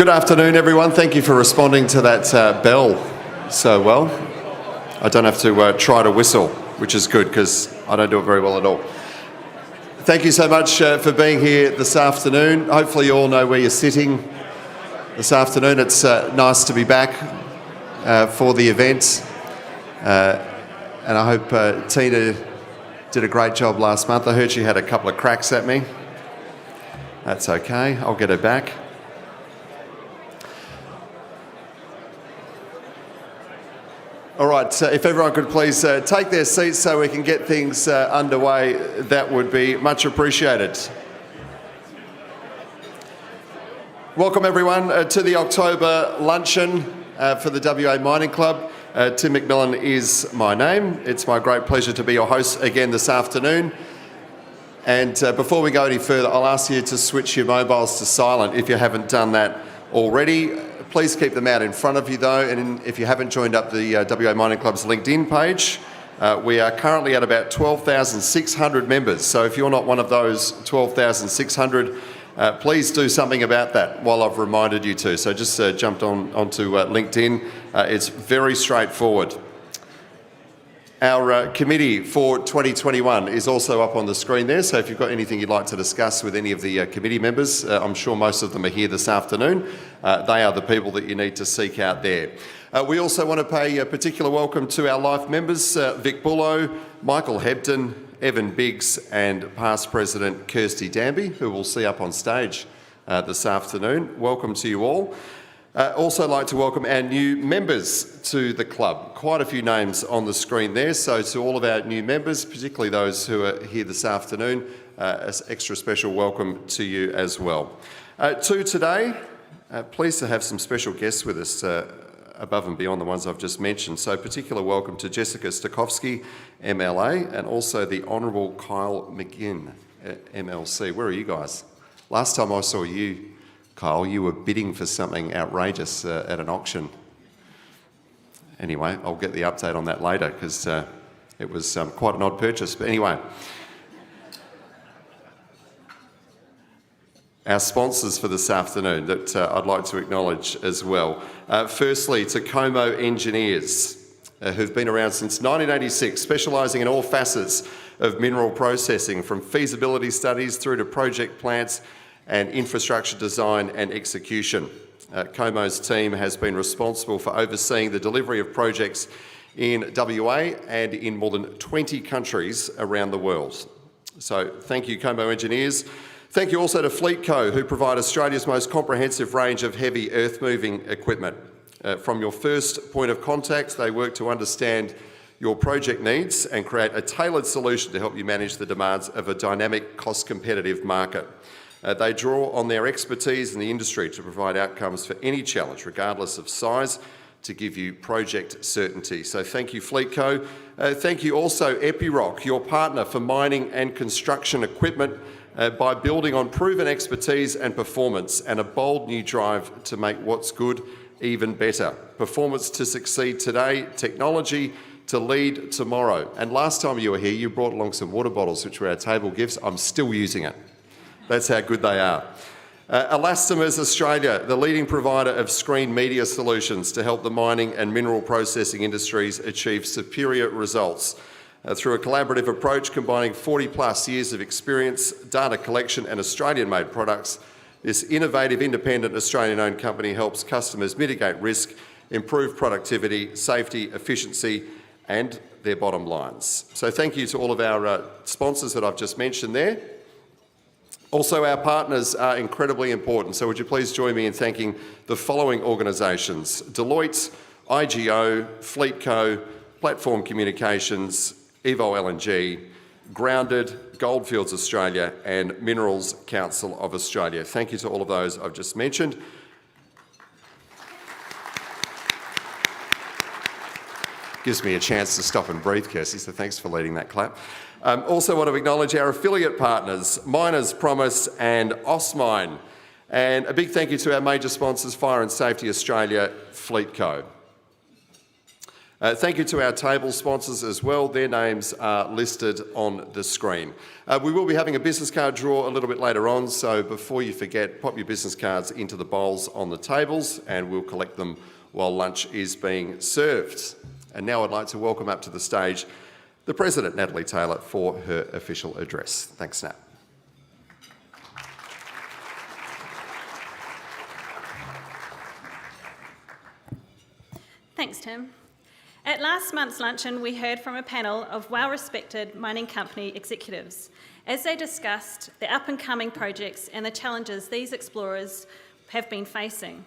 Good afternoon, everyone. Thank you for responding to that bell so well. I don't have to try to whistle, which is good because I don't do it very well at all. Thank you so much for being here this afternoon. Hopefully you all know where you're sitting this afternoon. It's nice to be back for the event. And I hope Tina did a great job last month. I heard she had a couple of cracks at me. That's okay, I'll get her back. All right, if everyone could please take their seats so we can get things underway, that would be much appreciated. Welcome everyone to the October Luncheon for the WA Mining Club. Tim McMillan is my name. It's my great pleasure to be your host again this afternoon. And before we go any further, I'll ask you to switch your mobiles to silent if you haven't done that already. Please keep them out in front of you though, and if you haven't joined up the WA Mining Club's LinkedIn page, we are currently at about 12,600 members. So if you're not one of those 12,600, please do something about that while I've reminded you to. So just jumped onto LinkedIn. It's very straightforward. Our committee for 2021 is also up on the screen there, so if you've got anything you'd like to discuss with any of the committee members, I'm sure most of them are here this afternoon. They are the people that you need to seek out there. We also want to pay a particular welcome to our life members, Vic Bullo, Michael Hebden, Evan Biggs and past President Kirsty Danby, who we'll see up on stage this afternoon. Welcome to you all. Also like to welcome our new members to the club. Quite a few names on the screen there, so to all of our new members, particularly those who are here this afternoon, an extra special welcome to you as well. To today, pleased to have some special guests with us above and beyond the ones I've just mentioned. So particular welcome to Jessica Stokowski, MLA, and also the Honourable Kyle McGinn, MLC. Where are you guys? Last time I saw you, Kyle, you were bidding for something outrageous at an auction. Anyway, I'll get the update on that later because it was quite an odd purchase. But anyway, our sponsors for this afternoon that I'd like to acknowledge as well. Firstly, to Como Engineers, who've been around since 1986, specialising in all facets of mineral processing, from feasibility studies through to project plants and infrastructure design and execution. Como's team has been responsible for overseeing the delivery of projects in WA and in more than 20 countries around the world. So thank you, Como Engineers. Thank you also to Fleetco, who provide Australia's most comprehensive range of heavy earth-moving equipment. From your first point of contact, they work to understand your project needs and create a tailored solution to help you manage the demands of a dynamic, cost-competitive market. They draw on their expertise in the industry to provide outcomes for any challenge, regardless of size, to give you project certainty. So thank you, Fleetco. Thank you also, Epiroc, your partner for mining and construction equipment, by building on proven expertise and performance and a bold new drive to make what's good even better. Performance to succeed today, technology to lead tomorrow. And last time you were here, you brought along some water bottles, which were our table gifts. I'm still using it. That's how good they are. Elastomers Australia, the leading provider of screen media solutions to help the mining and mineral processing industries achieve superior results. Through a collaborative approach combining 40 plus years of experience, data collection and Australian-made products, this innovative independent Australian-owned company helps customers mitigate risk, improve productivity, safety, efficiency and their bottom lines. So thank you to all of our sponsors that I've just mentioned there. Also, our partners are incredibly important, so would you please join me in thanking the following organisations: Deloitte, IGO, Fleetco, Platform Communications, Evo LNG, Grounded, Goldfields Australia and Minerals Council of Australia. Thank you to all of those I've just mentioned. Gives me a chance to stop and breathe, Kirsty, so thanks for leading that clap. Also want to acknowledge our affiliate partners, Miners Promise and Osmine. And a big thank you to our major sponsors, Fire and Safety Australia, Fleetco. Thank you to our table sponsors as well. Their names are listed on the screen. We will be having a business card draw a little bit later on, so before you forget, pop your business cards into the bowls on the tables and we'll collect them while lunch is being served. And now I'd like to welcome up to the stage the President, Natalie Taylor, for her official address. Thanks, Nat. Thanks, Tim. At last month's luncheon, we heard from a panel of well-respected mining company executives as they discussed the up-and-coming projects and the challenges these explorers have been facing.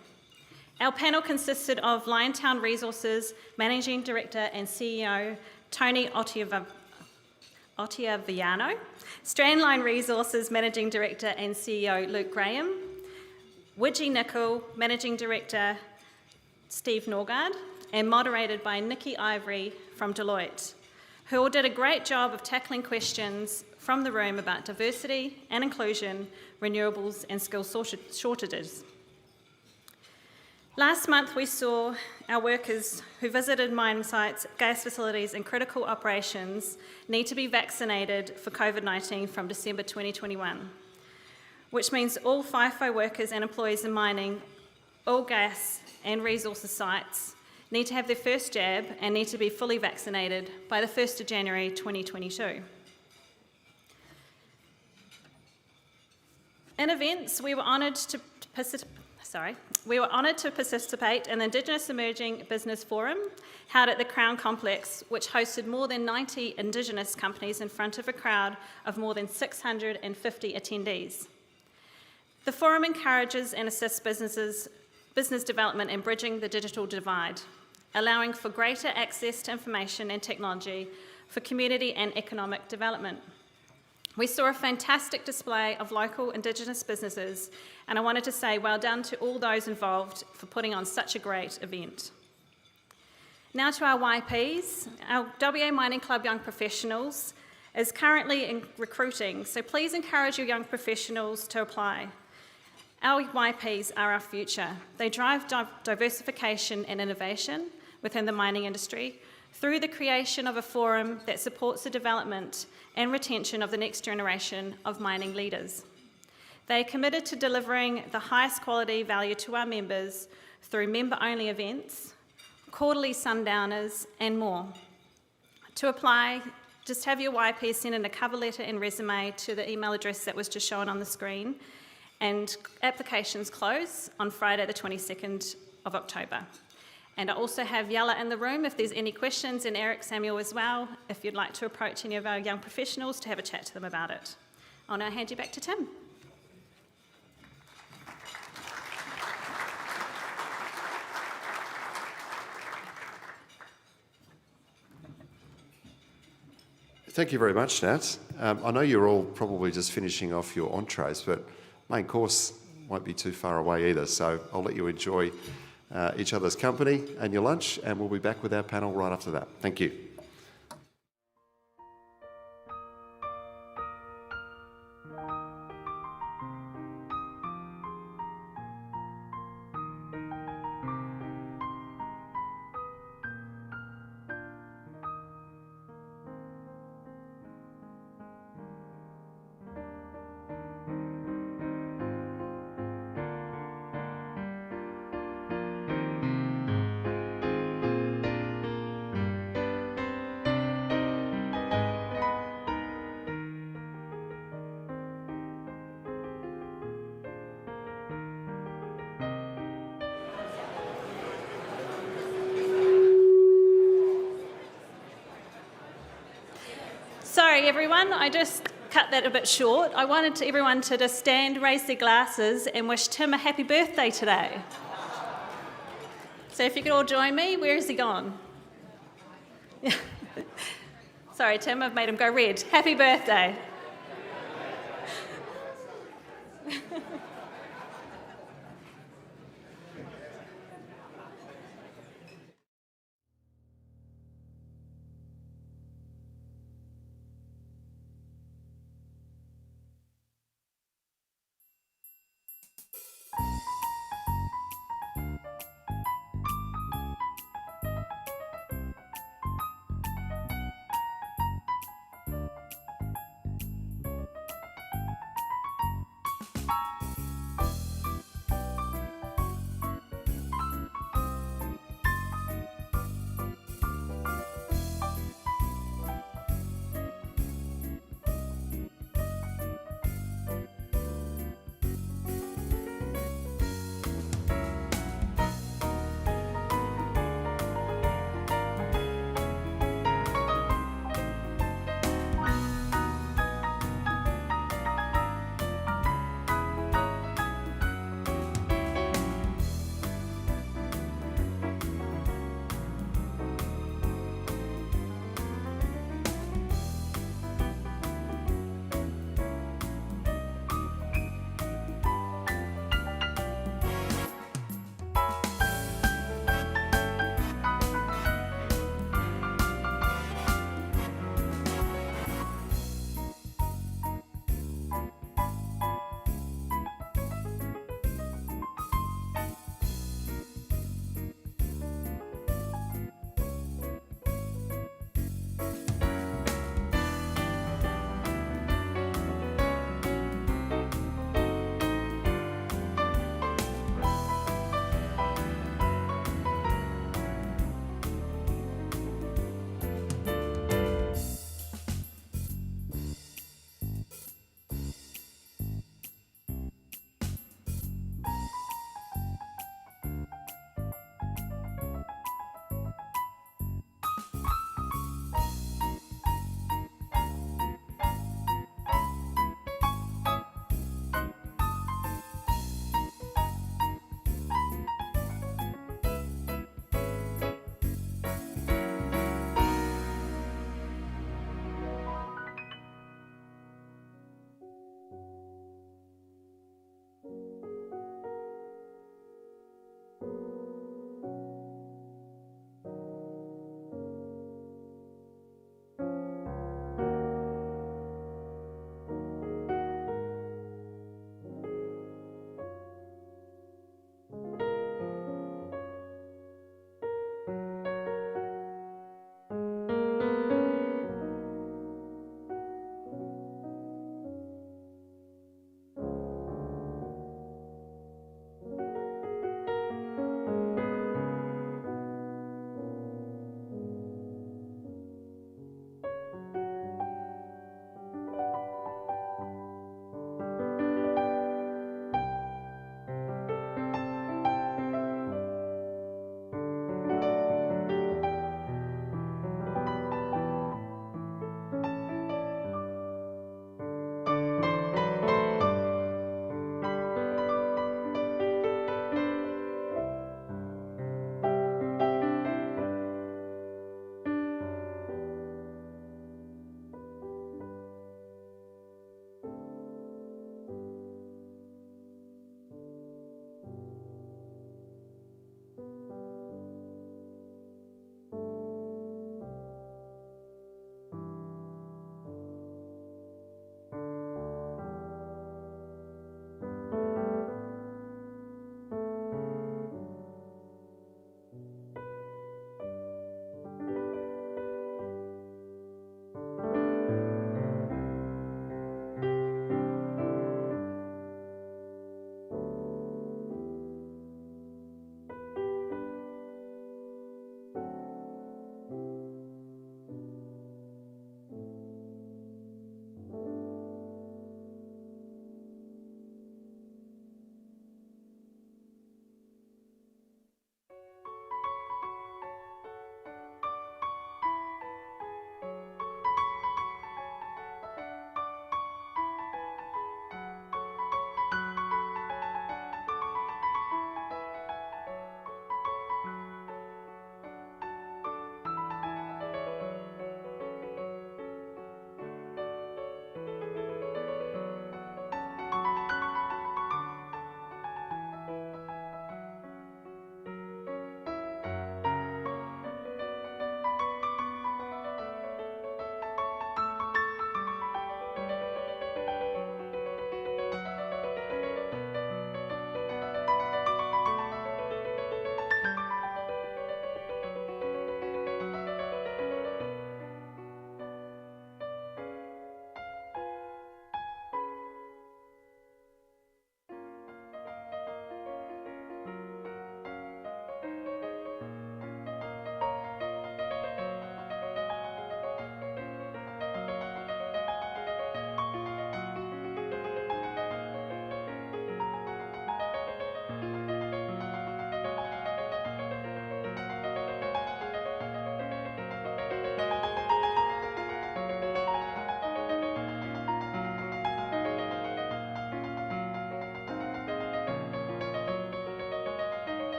Our panel consisted of Liontown Resources Managing Director and CEO Tony Ottaviano, Strandline Resources Managing Director and CEO Luke Graham, Widgie Nickel Managing Director Steve Norgard, and moderated by Nikki Ivory from Deloitte, who all did a great job of tackling questions from the room about diversity and inclusion, renewables and skill shortages. Last month we saw our workers who visited mining sites, gas facilities and critical operations need to be vaccinated for COVID-19 from December 2021, which means all FIFO workers and employees in mining, oil, gas and resources sites need to have their first jab and need to be fully vaccinated by the 1st of January 2022. In events, we were honoured to participate in the Indigenous Emerging Business Forum held at the Crown Complex, which hosted more than 90 Indigenous companies in front of a crowd of more than 650 attendees. The forum encourages and assists business development and bridging the digital divide, allowing for greater access to information and technology for community and economic development. We saw a fantastic display of local Indigenous businesses, and I wanted to say well done to all those involved for putting on such a great event. Now to our YPs. Our WA Mining Club Young Professionals is currently in recruiting, so please encourage your young professionals to apply. Our YPs are our future. They drive diversification and innovation within the mining industry through the creation of a forum that supports the development and retention of the next generation of mining leaders. They are committed to delivering the highest quality value to our members through member-only events, quarterly sundowners, and more. To apply, just have your YP send in a cover letter and resume to the email address that was just shown on the screen, and applications close on Friday the 22nd of October. And I also have Yella in the room if there's any questions, and Eric Samuel as well, if you'd like to approach any of our young professionals to have a chat to them about it. I'll now hand you back to Tim. Thank you very much, Nat. I know you're all probably just finishing off your entrees, but main course won't be too far away either, so I'll let you enjoy each other's company and your lunch, and we'll be back with our panel right after that. Thank you. Sorry everyone, I just cut that a bit short. I wanted everyone to just stand, raise their glasses and wish Tim a happy birthday today. So if you could all join me, where has he gone? Sorry Tim, I've made him go red. Happy birthday.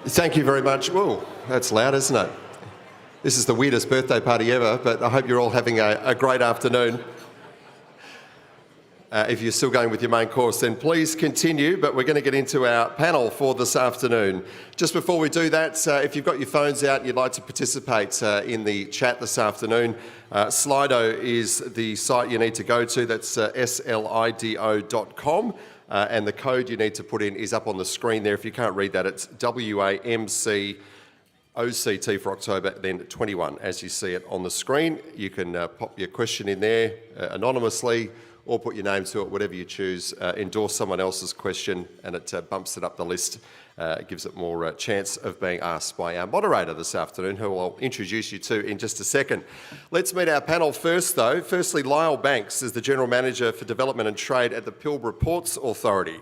Thank you very much. Whoa, that's loud, isn't it? This is the weirdest birthday party ever, but I hope you're all having a great afternoon. If you're still going with your main course, then please continue, but we're going to get into our panel for this afternoon. Just before we do that, if you've got your phones out and you'd like to participate in the chat this afternoon, Slido is the site you need to go to. That's slido.com. And the code you need to put in is up on the screen there. If you can't read that, it's WAMC OCT for October, then 21, as you see it on the screen. You can pop your question in there anonymously or put your name to it, whatever you choose. Endorse someone else's question and it bumps it up the list. Gives it more chance of being asked by our moderator this afternoon, who I'll introduce you to in just a second. Let's meet our panel first, though. Firstly, Lyle Banks is the General Manager for Development and Trade at the Pilbara Ports Authority.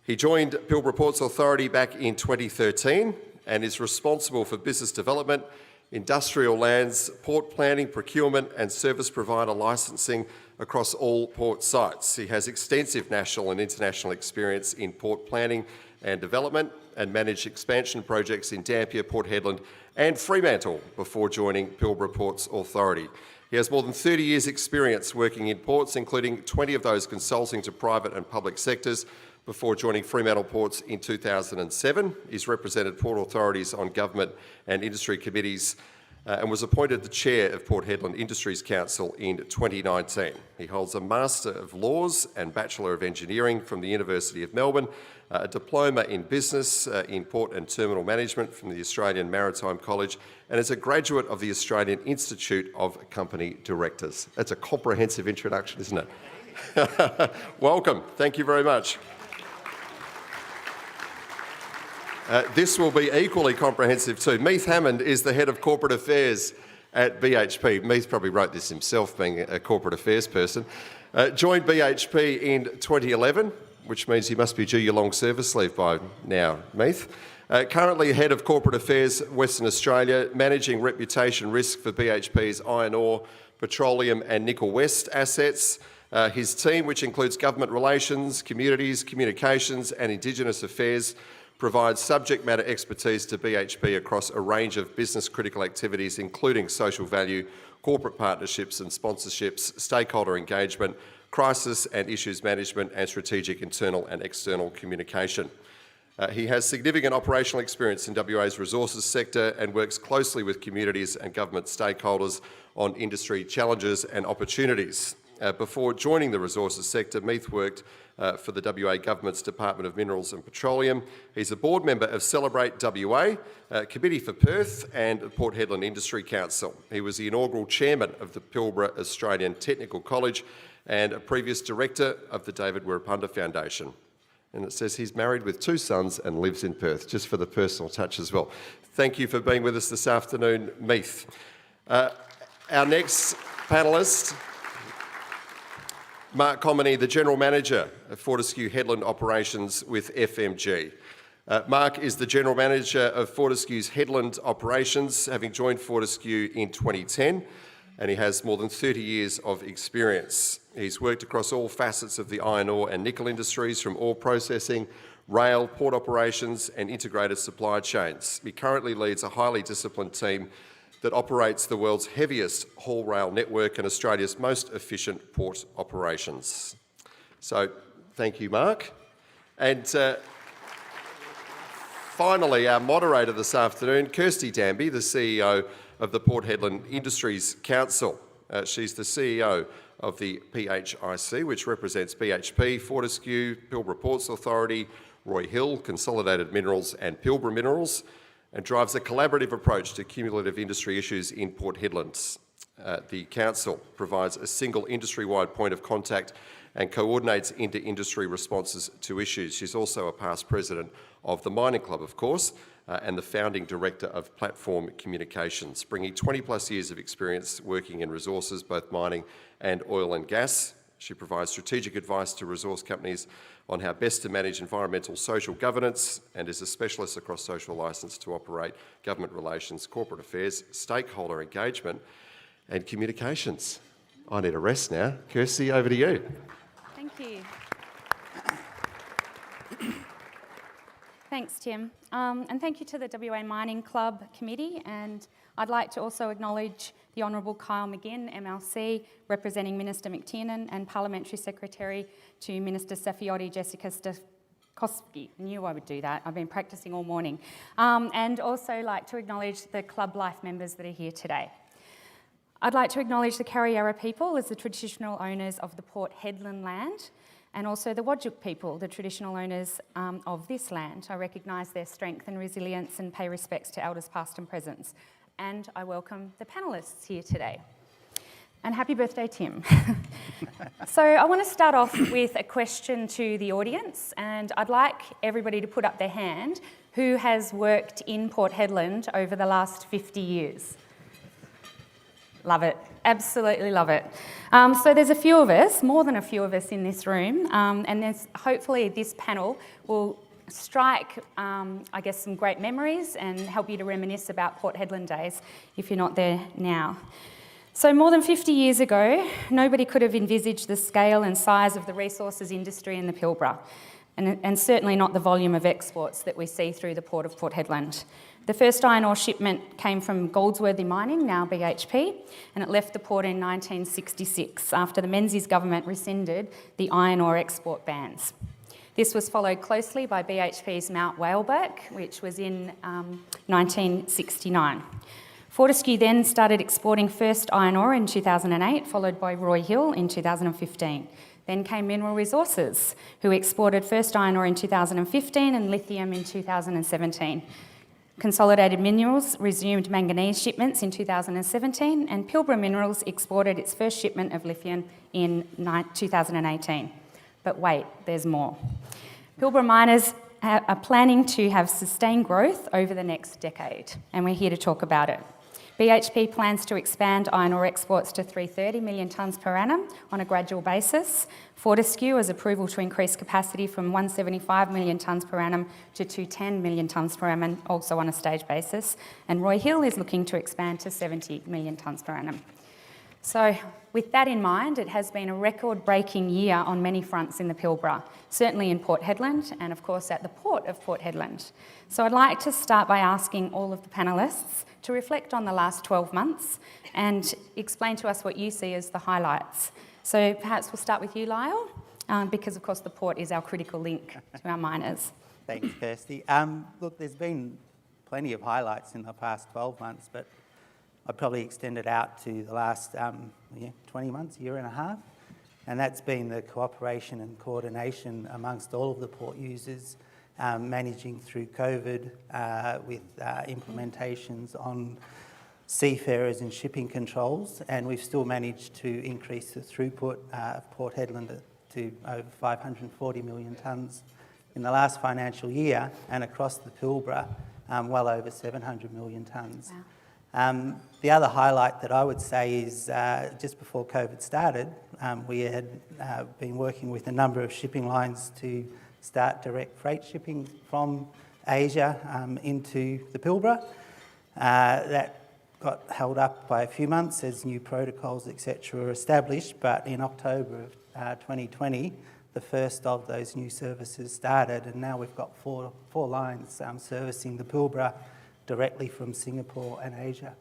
He joined Pilbara Ports Authority back in 2013 and is responsible for business development, industrial lands, port planning, procurement and service provider licensing across all port sites. He has extensive national and international experience in port planning and development and managed expansion projects in Dampier, Port Hedland and Fremantle before joining Pilbara Ports Authority. He has more than 30 years' experience working in ports, including 20 of those consulting to private and public sectors before joining Fremantle Ports in 2007. He's represented port authorities on government and industry committees and was appointed the chair of Port Hedland Industries Council in 2019. He holds a Master of Laws and Bachelor of Engineering from the University of Melbourne, a diploma in business in port and terminal management from the Australian Maritime College, and is a graduate of the Australian Institute of Company Directors. That's a comprehensive introduction, isn't it? Welcome. Thank you very much. This will be equally comprehensive too. Meath Hammond is the Head of Corporate Affairs at BHP. Meath probably wrote this himself, being a corporate affairs person. Joined BHP in 2011, which means he must be due your long service leave by now, Meath. Currently Head of Corporate Affairs Western Australia, managing reputation risk for BHP's iron ore, petroleum and nickel west assets. His team, which includes government relations, communities, communications and Indigenous affairs, provides subject matter expertise to BHP across a range of business critical activities, including social value, corporate partnerships and sponsorships, stakeholder engagement, crisis and issues management, and strategic internal and external communication. He has significant operational experience in WA's resources sector and works closely with communities and government stakeholders on industry challenges and opportunities. Before joining the resources sector, Meath worked for the WA Government's Department of Minerals and Petroleum. He's a board member of Celebrate WA, Committee for Perth and Port Hedland Industry Council. He was the inaugural chairman of the Pilbara Australian Technical College and a previous director of the David Wirrapunda Foundation. And it says he's married with 2 sons and lives in Perth, just for the personal touch as well. Thank you for being with us this afternoon, Meath. Our next panellist, Mark Cominy, the General Manager of Fortescue Headland Operations with FMG. Mark is the General Manager of Fortescue's Headland Operations, having joined Fortescue in 2010, and he has more than 30 years of experience. He's worked across all facets of the iron ore and nickel industries, from ore processing, rail, port operations and integrated supply chains. He currently leads a highly disciplined team that operates the world's heaviest haul rail network and Australia's most efficient port operations. So, thank you, Mark. And finally, our moderator this afternoon, Kirsty Danby, the CEO of the Port Hedland Industries Council. She's the CEO of the PHIC, which represents BHP, Fortescue, Pilbara Ports Authority, Roy Hill, Consolidated Minerals and Pilbara Minerals, and drives a collaborative approach to cumulative industry issues in Port Hedland. The Council provides a single industry-wide point of contact and coordinates inter-industry responses to issues. She's also a past president of the Mining Club, of course, and the founding director of Platform Communications, bringing 20 plus years of experience working in resources, both mining and oil and gas. She provides strategic advice to resource companies on how best to manage environmental social governance and is a specialist across social licence to operate, government relations, corporate affairs, stakeholder engagement and communications. I need a rest now. Kirsty, over to you. Thank you. Thanks, Tim. And thank you to the WA Mining Club Committee. And I'd like to also acknowledge the Honourable Kyle McGinn, MLC, representing Minister McTiernan, and Parliamentary Secretary to Minister Saffioti Jessica Koski. I knew I would do that. I've been practising all morning. And also like to acknowledge the Club Life members that are here today. I'd like to acknowledge the Kariyarra people as the traditional owners of the Port Hedland land, and also the Whadjuk people, the traditional owners of this land. I recognise their strength and resilience and pay respects to elders past and present. And I welcome the panellists here today. And happy birthday, Tim. So I want to start off with a question to the audience, and I'd like everybody to put up their hand who has worked in Port Hedland over the last 50 years. Love it, absolutely love it. So there's a few of us, more than a few of us in this room, and there's hopefully this panel will strike, I guess, some great memories and help you to reminisce about Port Hedland days if you're not there now. So more than 50 years ago, nobody could have envisaged the scale and size of the resources industry in the Pilbara, and certainly not the volume of exports that we see through the port of Port Hedland. The first iron ore shipment came from Goldsworthy Mining, now BHP, and it left the port in 1966 after the Menzies government rescinded the iron ore export bans. This was followed closely by BHP's Mount Whaleback, which was in 1969. Fortescue then started exporting first iron ore in 2008, followed by Roy Hill in 2015. Then came Mineral Resources, who exported first iron ore in 2015 and lithium in 2017. Consolidated Minerals resumed manganese shipments in 2017, and Pilbara Minerals exported its first shipment of lithium in 2018. But wait, there's more. Pilbara miners are planning to have sustained growth over the next decade, and we're here to talk about it. BHP plans to expand iron ore exports to 330 million tonnes per annum on a gradual basis. Fortescue has approval to increase capacity from 175 million tonnes per annum to 210 million tonnes per annum, also on a stage basis. And Roy Hill is looking to expand to 70 million tonnes per annum. So with that in mind, it has been a record-breaking year on many fronts in the Pilbara, certainly in Port Hedland and, of course, at the port of Port Hedland. So I'd like to start by asking all of the panellists to reflect on the last 12 months and explain to us what you see as the highlights. So perhaps we'll start with you, Lyle, because, of course, the port is our critical link to our miners. Thanks, Kirsty. Look, there's been plenty of highlights in the past 12 months, but I'd probably extend it out to the last 20 months, year and a half, and that's been the cooperation and coordination amongst all of the port users, managing through COVID with implementations on seafarers and shipping controls, and we've still managed to increase the throughput of Port Hedland to over 540 million tonnes in the last financial year, and across the Pilbara, well over 700 million tonnes. Wow. The other highlight that I would say is just before COVID started, we had been working with a number of shipping lines to start direct freight shipping from Asia into the Pilbara. That got held up by a few months as new protocols, etc. were established, but in October of 2020, the first of those new services started, and now we've got four lines servicing the Pilbara directly from Singapore and Asia.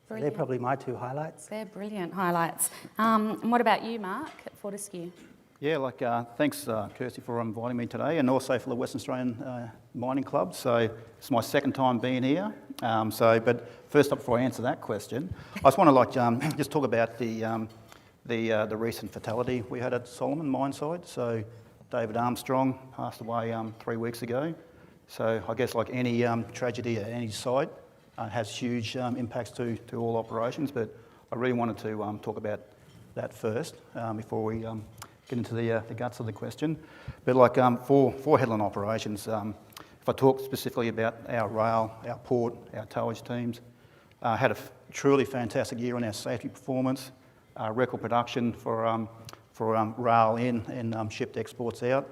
So they're probably my two highlights. They're brilliant highlights. And what about you, Mark, at Fortescue? Yeah, thanks, Kirsty, for inviting me today, and also for the Western Australian Mining Club. So it's my second time being here. But first up, before I answer that question, I just want to just talk about the recent fatality we had at Solomon mine site. So David Armstrong passed away 3 weeks ago. So I guess like any tragedy at any site has huge impacts to all operations, but I really wanted to talk about that first before we get into the guts of the question. But for Hedland operations, if I talk specifically about our rail, our port, our towage teams, had a truly fantastic year on our safety performance, record production for rail in and shipped exports out.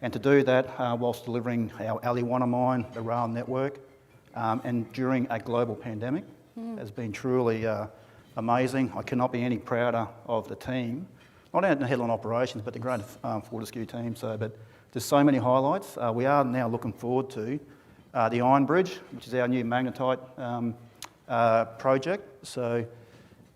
And to do that whilst delivering our Aliwana mine, the rail network, and during a global pandemic has been truly amazing. I cannot be any prouder of the team not out in the headline operations, but the greater Fortescue team. So, but there's so many highlights. We are now looking forward to the Iron Bridge, which is our new magnetite project. So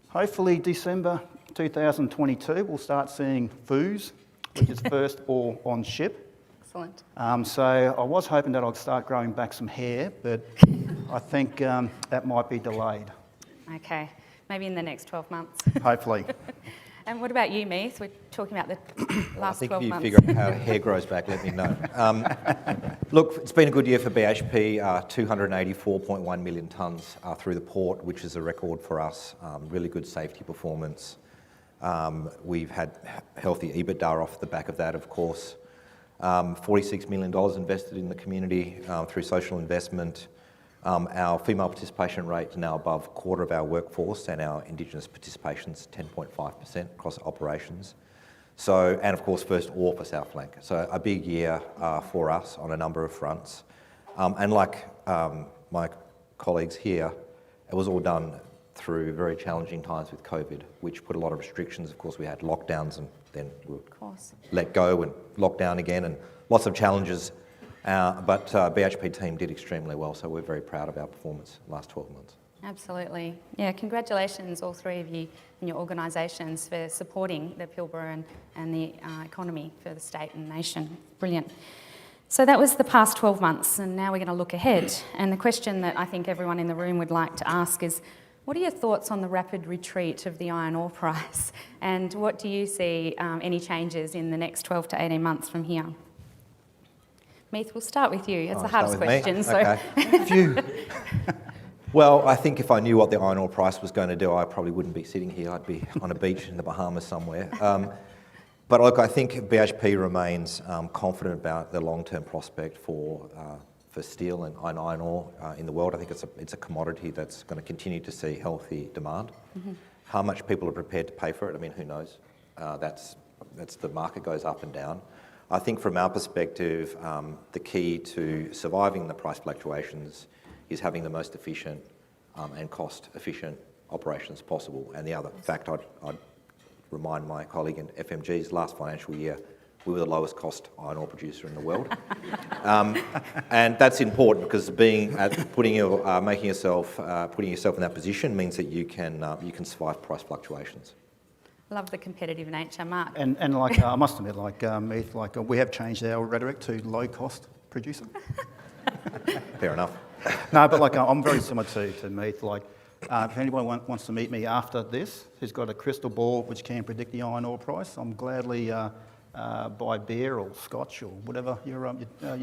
hopefully December 2022, we'll start seeing FOOS, which is first ore on ship. Excellent. So I was hoping that I'd start growing back some hair, but I think that might be delayed. Okay, maybe in the next 12 months. Hopefully. And what about you, Meath? We're talking about the last 12 I think if you months. figure out how hair grows back, let me know. Look, it's been a good year for BHP, 284.1 million tonnes through the port, which is a record for us. Really good safety performance. We've had healthy EBITDA off the back of that, of course. $46 million invested in the community through social investment. Our female participation rate is now above a quarter of our workforce, and our Indigenous participation is 10.5% across operations. So, and of course, first ore for South Flank. So a big year for us on a number of fronts. And like my colleagues here, it was all done through very challenging times with COVID, which put a lot of restrictions. Of course, we had lockdowns, and then we were let go and locked down again, and lots of challenges. But BHP team did extremely well, so we're very proud of our performance the last 12 months. Absolutely. Yeah, congratulations, all three of you and your organisations, for supporting the Pilbara and the economy for the state and nation. Brilliant. So that was the past 12 months, and now we're going to look ahead. And the question that I think everyone in the room would like to ask is, what are your thoughts on the rapid retreat of the iron ore price? And what do you see any changes in the next 12 to 18 months from here? Meath, we'll start with you. It's the hardest question. So. Okay. Well, I think if I knew what the iron ore price was going to do, I probably wouldn't be sitting here. I'd be on a beach in the Bahamas somewhere. But look, I think BHP remains confident about the long-term prospect for steel and iron ore in the world. I think it's a commodity that's going to continue to see healthy demand. Mm-hmm. How much people are prepared to pay for it, I mean, who knows? That's the market goes up and down. I think from our perspective, the key to surviving the price fluctuations is having the most efficient and cost-efficient operations possible. And the other fact I'd remind my colleague in FMG's last financial year, we were the lowest cost iron ore producer in the world. And that's important because putting yourself in that position means that you can survive price fluctuations. Love the competitive nature, Mark. And like I must admit, Meath, we have changed our rhetoric to low cost producer. Fair enough. No, but I'm very similar to Meath. If anyone wants to meet me after this, who's got a crystal ball which can predict the iron ore price, I'm gladly buy beer or scotch or whatever your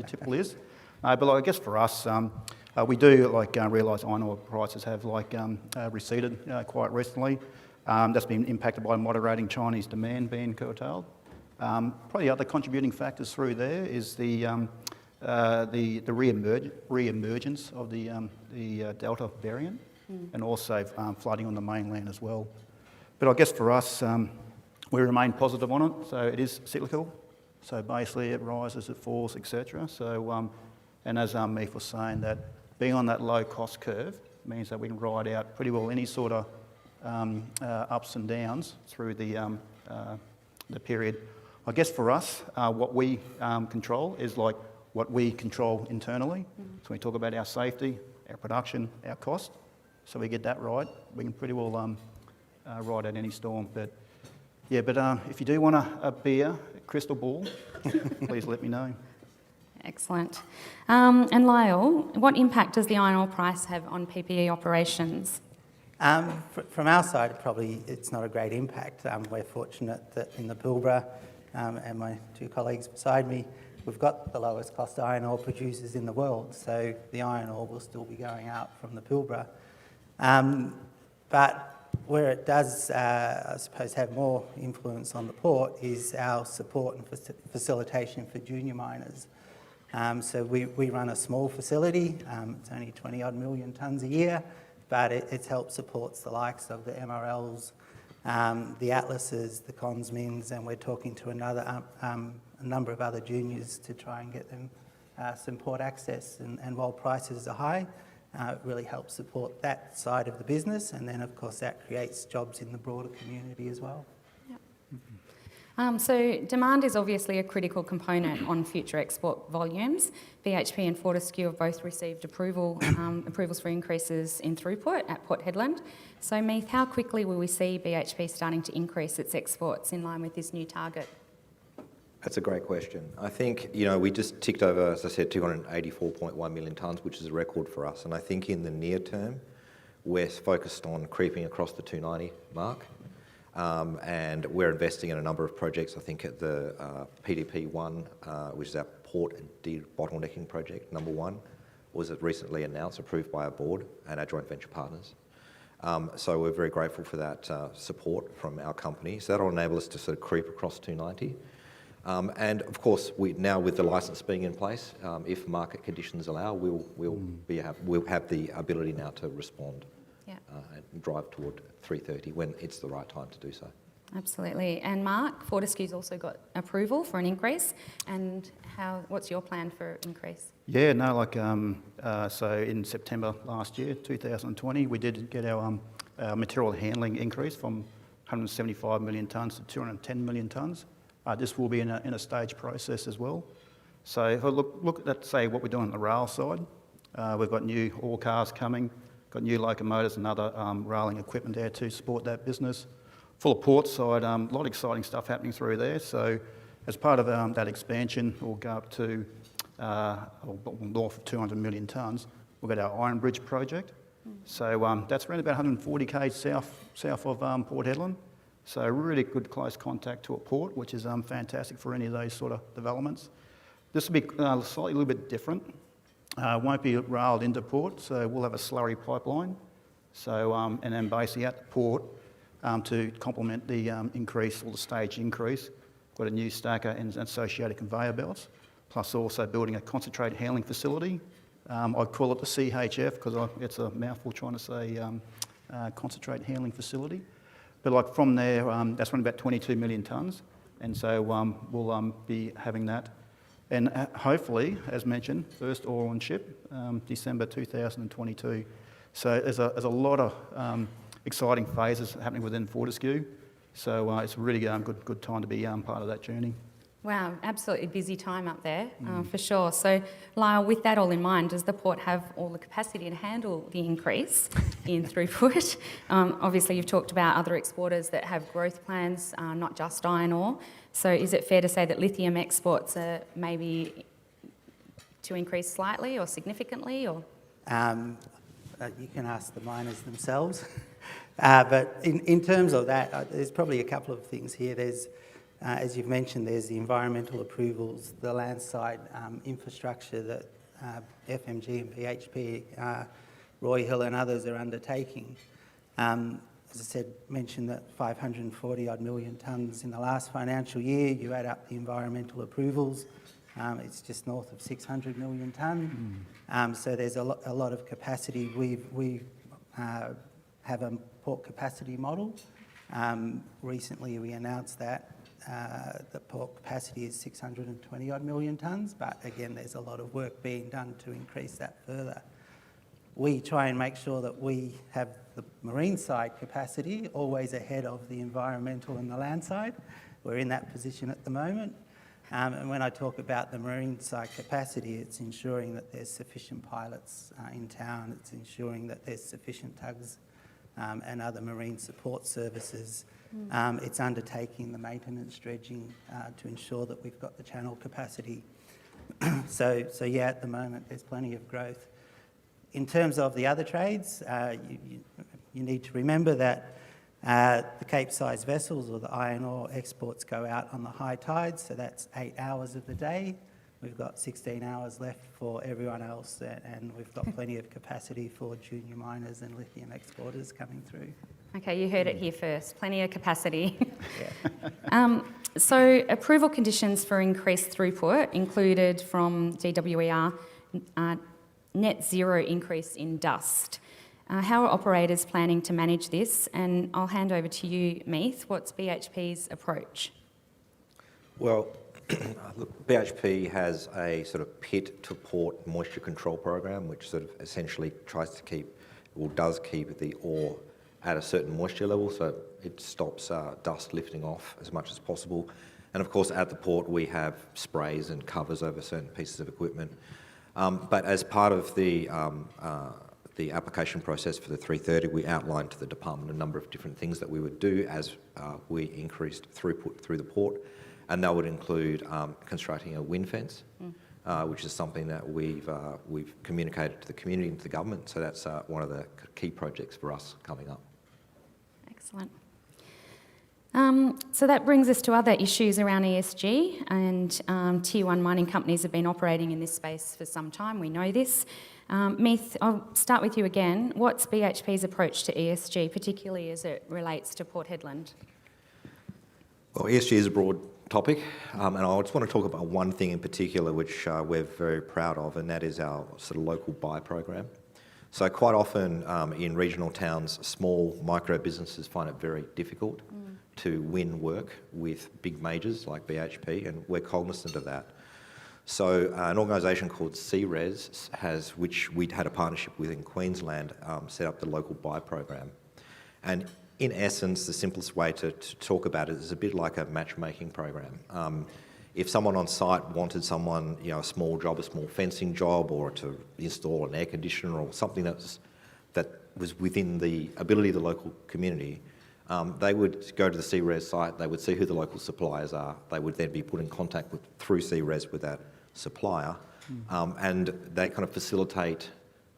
typical is. But I guess for us, we do realise iron ore prices have receded quite recently. That's been impacted by moderating Chinese demand being curtailed. Probably the other contributing factors through there is the re-emergence of the Delta variant, and also flooding on the mainland as well. But I guess for us, we remain positive on it. So it is cyclical. So basically it rises, it falls, etc. So, and as Meath was saying, that being on that low cost curve means that we can ride out pretty well any sort of ups and downs through the period. I guess for us, what we control is what we control internally. So we talk about our safety, our production, our cost. So we get that right, we can pretty well ride out any storm. But yeah, if you do want a beer, a crystal ball, please let me know. Excellent. And Lyle, what impact does the iron ore price have on PPE operations? From our side, it's not a great impact. We're fortunate that in the Pilbara, and my two colleagues beside me, we've got the lowest cost iron ore producers in the world, so the iron ore will still be going out from the Pilbara. But where it does, I suppose, have more influence on the port is our support and facilitation for junior miners. So we run a small facility, it's only 20-odd million tonnes a year, but it helps supports the likes of the MRLs, the Atlases, the Consmins, and we're talking to a number of other juniors to try and get them some port access. And while prices are high, it really helps support that side of the business, and then of course that creates jobs in the broader community as well. Yep. So demand is obviously a critical component on future export volumes. BHP and Fortescue have both received approvals for increases in throughput at Port Hedland. So Meath, how quickly will we see BHP starting to increase its exports in line with this new target? That's a great question. I think, we just ticked over, as I said, 284.1 million tonnes, which is a record for us. And I think in the near term, we're focused on creeping across the 290 mark. And we're investing in a number of projects. I think at the PDP1, which is our port and debottlenecking project, number 1, was recently announced, approved by our board and our joint venture partners. So we're very grateful for that support from our company. So that'll enable us to sort of creep across 290. And of course, now with the licence being in place, if market conditions allow, we'll have the ability now to respond. Yeah. And drive toward 330 when it's the right time to do so. Absolutely. And Mark, Fortescue's also got approval for an increase. And what's your plan for increase? Yeah, no, so in September last year, 2020, we did get our material handling increase from 175 million tonnes to 210 million tonnes. This will be in a stage process as well. So if I look at, say, what we're doing on the rail side, we've got new ore cars coming, got new locomotives and other railing equipment there to support that business. Full of port side, a lot of exciting stuff happening through there. So as part of that expansion, we'll go up to north of 200 million tonnes. We've got our Iron Bridge project. So that's around about 140 k's south of Port Hedland. So really good close contact to a port, which is fantastic for any of those sort of developments. This will be slightly a little bit different. Won't be railed into port, so we'll have a slurry pipeline. So, and then basically at the port, to complement the increase or the stage increase, got a new stacker and associated conveyor belts, plus also building a concentrate handling facility. I call it the CHF because it's a mouthful trying to say concentrate handling facility. But from there, that's around about 22 million tonnes, and so we'll be having that. And hopefully, as mentioned, first ore on ship, December 2022. So there's a lot of exciting phases happening within Fortescue. So it's a really good time to be part of that journey. Wow, absolutely busy time up there, for sure. So, Lyle, with that all in mind, does the port have all the capacity to handle the increase in throughput? Obviously, you've talked about other exporters that have growth plans, not just iron ore. So is it fair to say that lithium exports are maybe to increase slightly or significantly? Or You can ask the miners themselves. But in terms of that, there's probably a couple of things here. There's as you've mentioned, there's the environmental approvals, the landside infrastructure that FMG and BHP, Roy Hill and others are undertaking. As I said, mentioned that 540 odd million tonnes in the last financial year. You add up the environmental approvals, it's just north of 600 million tonne. So there's a lot of capacity. We have a port capacity model. Recently we announced that the port capacity is 620 odd million tonnes, but again, there's a lot of work being done to increase that further. We try and make sure that we have the marine side capacity always ahead of the environmental and the land side. We're in that position at the moment. And when I talk about the marine side capacity, it's ensuring that there's sufficient pilots in town, it's ensuring that there's sufficient tugs and other marine support services. It's undertaking the maintenance dredging to ensure that we've got the channel capacity. So yeah, at the moment there's plenty of growth. In terms of the other trades, you need to remember that the Cape-size vessels or the iron ore exports go out on the high tide, so that's 8 hours of the day. We've got 16 hours left for everyone else, and we've got plenty of capacity for junior miners and lithium exporters coming through. Okay, you heard it here first. Plenty of capacity. Yeah. So approval conditions for increased throughput included from DWER net zero increase in dust. How are operators planning to manage this? And I'll hand over to you, Meath. What's BHP's approach? Well, look, BHP has a sort of pit to port moisture control program, which sort of essentially tries to keep, or does keep, the ore at a certain moisture level, so it stops dust lifting off as much as possible. And of course, at the port, we have sprays and covers over certain pieces of equipment. But as part of the application process for the 330, we outlined to the department a number of different things that we would do as we increased throughput through the port, and that would include constructing a wind fence, which is something that we've communicated to the community and to the government. So that's one of the key projects for us coming up. Excellent. So that brings us to other issues around ESG, and Tier 1 mining companies have been operating in this space for some time, we know this. Meath, I'll start with you again. What's BHP's approach to ESG, particularly as it relates to Port Hedland? Well, ESG is a broad topic, and I just want to talk about one thing in particular which we're very proud of, and that is our sort of local buy program. So quite often in regional towns, small micro businesses find it very difficult to win work with big majors like BHP, and we're cognizant of that. So an organisation called CRES which we'd had a partnership with in Queensland, set up the local buy program. And in essence, the simplest way to talk about it is a bit like a matchmaking program. If someone on site wanted someone, a small job, a small fencing job, or to install an air conditioner or something that was within the ability of the local community, they would go to the CRES site, they would see who the local suppliers are, they would then be put in contact through CRES with that supplier, and they kind of facilitate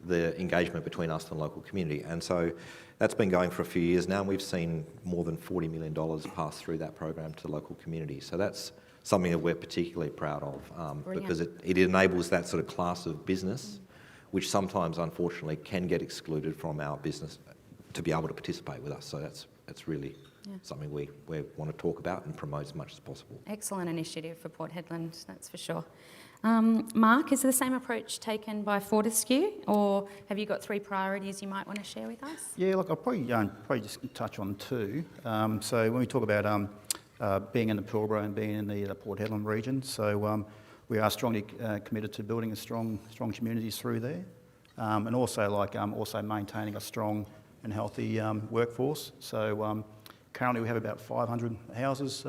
the engagement between us and the local community. And so that's been going for a few years now, and we've seen more than $40 million pass through that program to the local community. So that's something that we're particularly proud of, because it enables that sort of class of business, which sometimes, unfortunately, can get excluded from our business to be able to participate with us. So that's really something we want to talk about and promote as much as possible. Excellent initiative for Port Hedland, that's for sure. Mark, is the same approach taken by Fortescue, or have you got 3 priorities you might want to share with us? Yeah, look, I'll probably just touch on 2. So when we talk about being in the Pilbara and being in the Port Hedland region, so we are strongly committed to building a strong communities through there, and also also maintaining a strong and healthy workforce. So currently we have about 500 houses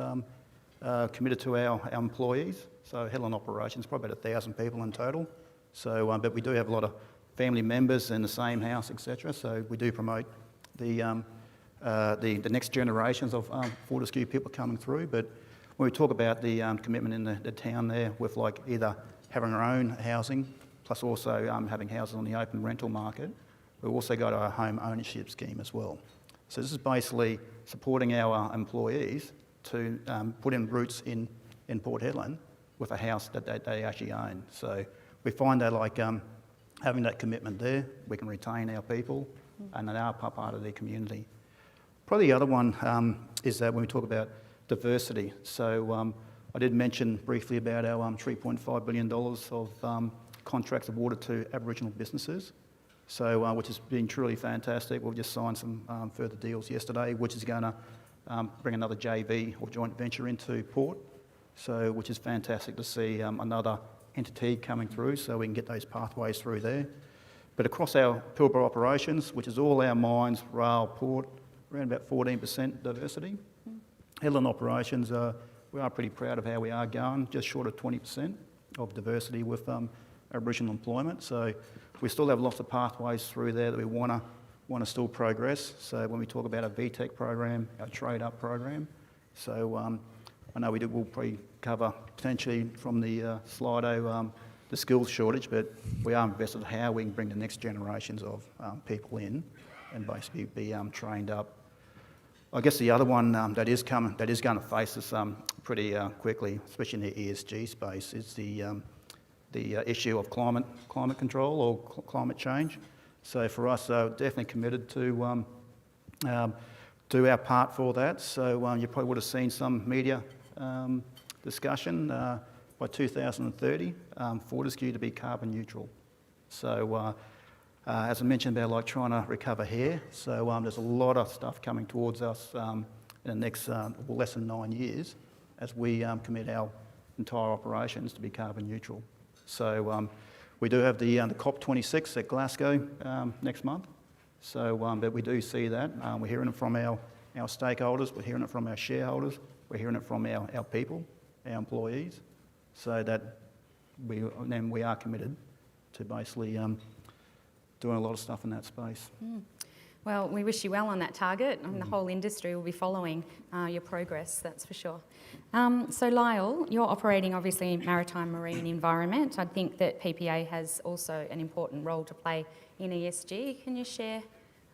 committed to our employees. So Hedland operations, probably about 1,000 people in total. So, but we do have a lot of family members in the same house, etc. So we do promote the next generations of Fortescue people coming through. But when we talk about the commitment in the town there, with either having our own housing, plus also having houses on the open rental market, we've also got our home ownership scheme as well. So this is basically supporting our employees to put in roots in Port Hedland with a house that they actually own. So we find that having that commitment there, we can retain our people and they are part of their community. Probably the other one is that when we talk about diversity. So I did mention briefly about our $3.5 billion of contracts awarded to Aboriginal businesses. So, which has been truly fantastic. We've just signed some further deals yesterday, which is going to bring another JV or joint venture into port. So, which is fantastic to see another entity coming through, so we can get those pathways through there. But across our Pilbara operations, which is all our mines, rail, port, around about 14% diversity. Hedland operations, we are pretty proud of how we are going, just short of 20% of diversity with Aboriginal employment. So we still have lots of pathways through there that we want to still progress. So when we talk about our VTEC program, our Trade Up program, so I know we'll probably cover potentially from the Slido the skills shortage, but we are invested in how we can bring the next generations of people in and basically be trained up. I guess the other one that is going to face us pretty quickly, especially in the ESG space, is the issue of climate control or climate change. So for us, definitely committed to do our part for that. So you probably would have seen some media discussion by 2030, Fortescue to be carbon neutral. So as I mentioned about trying to recover hair, so there's a lot of stuff coming towards us in the next less than 9 years as we commit our entire operations to be carbon neutral. So we do have the COP26 at Glasgow next month. So, but we do see that. We're hearing it from our stakeholders, we're hearing it from our shareholders, we're hearing it from our people, our employees, so that we are committed to basically doing a lot of stuff in that space. Well, we wish you well on that target, and the whole industry will be following your progress, that's for sure. So Lyle, you're operating obviously in maritime marine environment. I think that PPA has also an important role to play in ESG. Can you share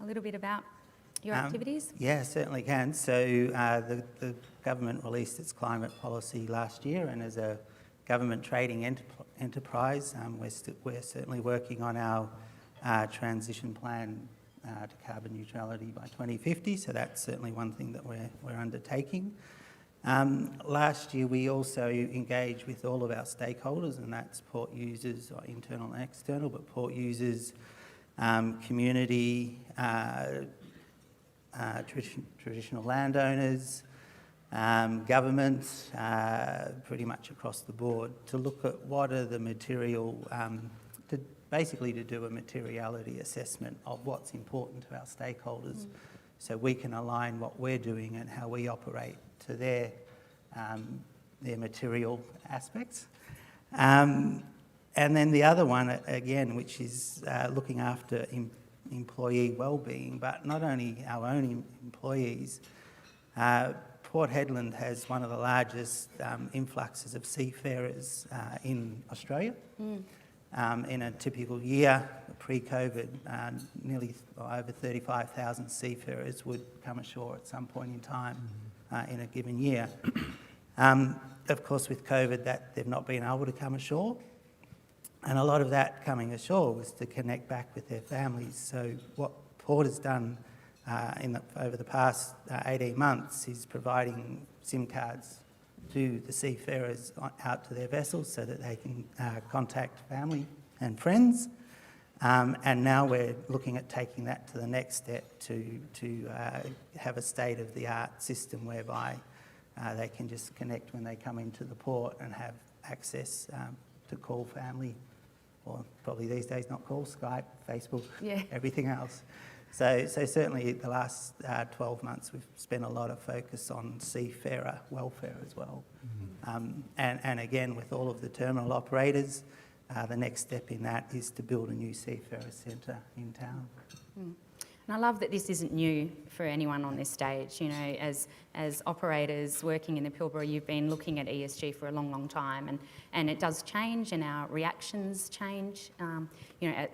a little bit about your activities? Yeah, certainly can. So the government released its climate policy last year, and as a government trading enterprise, we're certainly working on our transition plan to carbon neutrality by 2050, so that's certainly one thing that we're undertaking. Last year we also engaged with all of our stakeholders, and that's port users, internal and external, but port users, community, traditional landowners, governments, pretty much across the board, to look at what are the material, basically to do a materiality assessment of what's important to our stakeholders, so we can align what we're doing and how we operate to their material aspects. And then the other one, again, which is looking after employee well-being, but not only our own employees. Port Hedland has one of the largest influxes of seafarers in Australia. In a typical year, pre-COVID, nearly over 35,000 seafarers would come ashore at some point in time in a given year. Of course, with COVID, they've not been able to come ashore, and a lot of that coming ashore was to connect back with their families. So what Port has done over the past 18 months is providing SIM cards to the seafarers out to their vessels so that they can contact family and friends. And now we're looking at taking that to the next step to have a state-of-the-art system whereby they can just connect when they come into the port and have access to call family, or probably these days not call, Skype, Facebook, everything else. So certainly the last 12 months we've spent a lot of focus on seafarer welfare as well. And again, with all of the terminal operators, the next step in that is to build a new seafarer centre in town. And I love that this isn't new for anyone on this stage. You know, as operators working in the Pilbara, you've been looking at ESG for a long, long time, and it does change, and our reactions change. You know,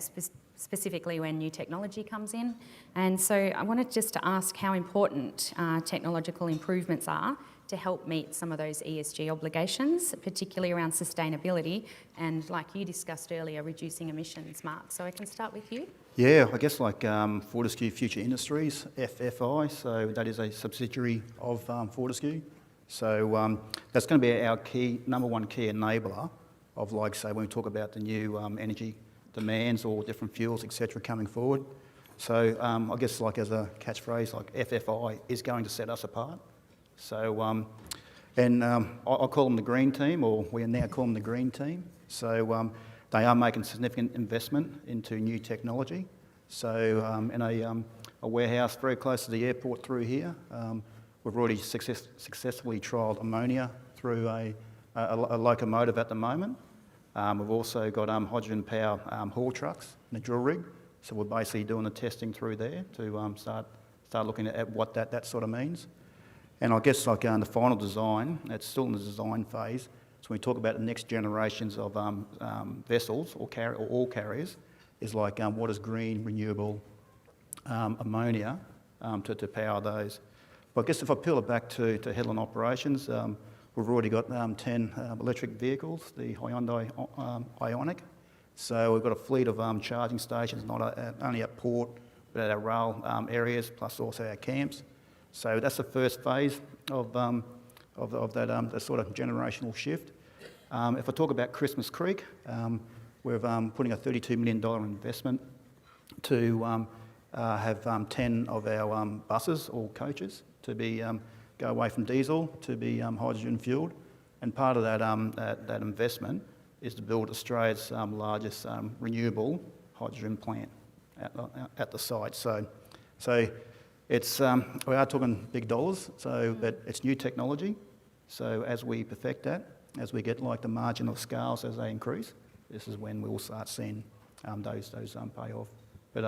specifically when new technology comes in. And so I wanted just to ask how important technological improvements are to help meet some of those ESG obligations, particularly around sustainability and, like you discussed earlier, reducing emissions. Mark, so I can start with you. Yeah, I guess like Fortescue Future Industries, FFI, so that is a subsidiary of Fortescue. So that's going to be our number one key enabler of, like, say, when we talk about the new energy demands or different fuels, etc., coming forward. So I guess, like, as a catchphrase, like FFI is going to set us apart. So, I call them the green team, or we now call them the green team. So they are making significant investment into new technology. So in a warehouse very close to the airport through here, we've already successfully trialled ammonia through a locomotive at the moment. We've also got hydrogen power haul trucks and a drill rig. So we're basically doing the testing through there to start looking at what that sort of means. And I guess, like, the final design, it's still in the design phase. So when we talk about the next generations of vessels or all carriers, is like what is green, renewable ammonia to power those. But I guess if I peel it back to Hedland operations, we've already got 10 electric vehicles, the Hyundai Ioniq. So we've got a fleet of charging stations, not only at port, but at our rail areas, plus also our camps. So that's the first phase of that sort of generational shift. If I talk about Christmas Creek, we're putting a $32 million investment to have 10 of our buses or coaches to be go away from diesel to be hydrogen fuelled, and part of that investment is to build Australia's largest renewable hydrogen plant, at the site. So it's we are talking big dollars. But it's new technology. So as we perfect that, as we get like the marginal scales as they increase, this is when we'll start seeing those pay off. But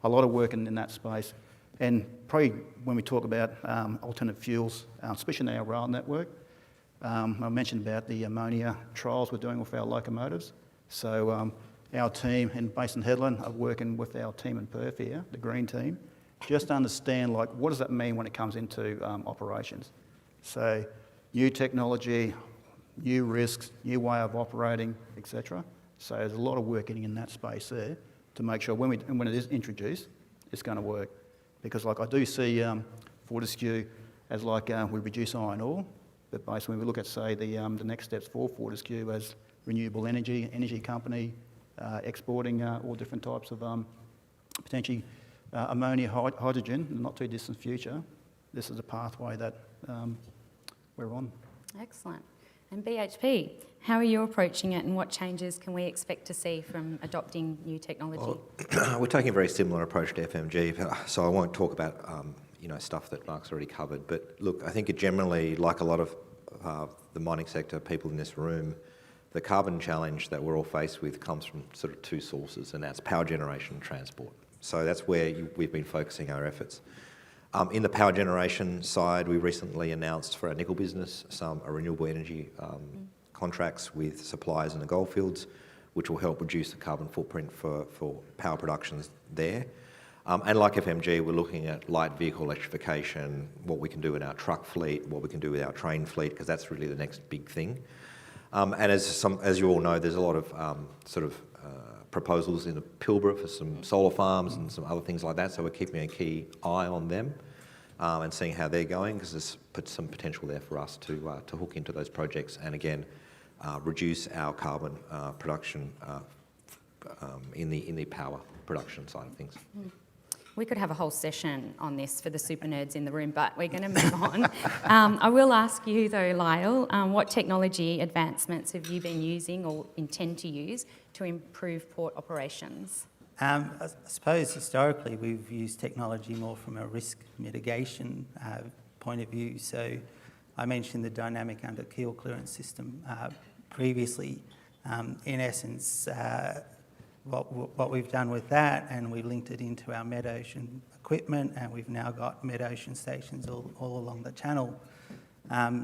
a lot of work in that space. And probably when we talk about alternate fuels, especially in our rail network, I mentioned about the ammonia trials we're doing with our locomotives. So our team based in Headland are working with our team in Perth here, the green team, just to understand like what does that mean when it comes into operations. So new technology, new risks, new way of operating, etc. So there's a lot of work getting in that space there to make sure when it is introduced, it's going to work. Because like I do see Fortescue as like we reduce iron ore, but basically when we look at say the next steps for Fortescue as renewable energy company, exporting all different types of potentially ammonia, hydrogen in the not too distant future, this is a pathway that we're on. Excellent. And BHP, how are you approaching it and what changes can we expect to see from adopting new technology? Well, we're taking a very similar approach to FMG, so I won't talk about stuff that Mark's already covered. But look, I think it generally, like a lot of the mining sector people in this room, the carbon challenge that we're all faced with comes from sort of two sources, and that's power generation and transport. So that's where we've been focusing our efforts. In the power generation side, we recently announced for our nickel business some renewable energy contracts with suppliers in the goldfields, which will help reduce the carbon footprint for power productions there. And like FMG, we're looking at light vehicle electrification, what we can do in our truck fleet, what we can do with our train fleet, because that's really the next big thing. And as you all know, there's a lot of proposals in the Pilbara for some solar farms and some other things like that, so we're keeping a key eye on them and seeing how they're going, because there's some potential there for us to hook into those projects and again reduce our carbon production in the power production side of things. We could have a whole session on this for the super nerds in the room, but we're going to move on. I will ask you though, Lyle, what technology advancements have you been using or intend to use to improve port operations? I suppose historically we've used technology more from a risk mitigation point of view. So I mentioned the dynamic under keel clearance system previously. In essence, what we've done with that, and we linked it into our mid-ocean equipment, and we've now got mid-ocean stations all along the channel.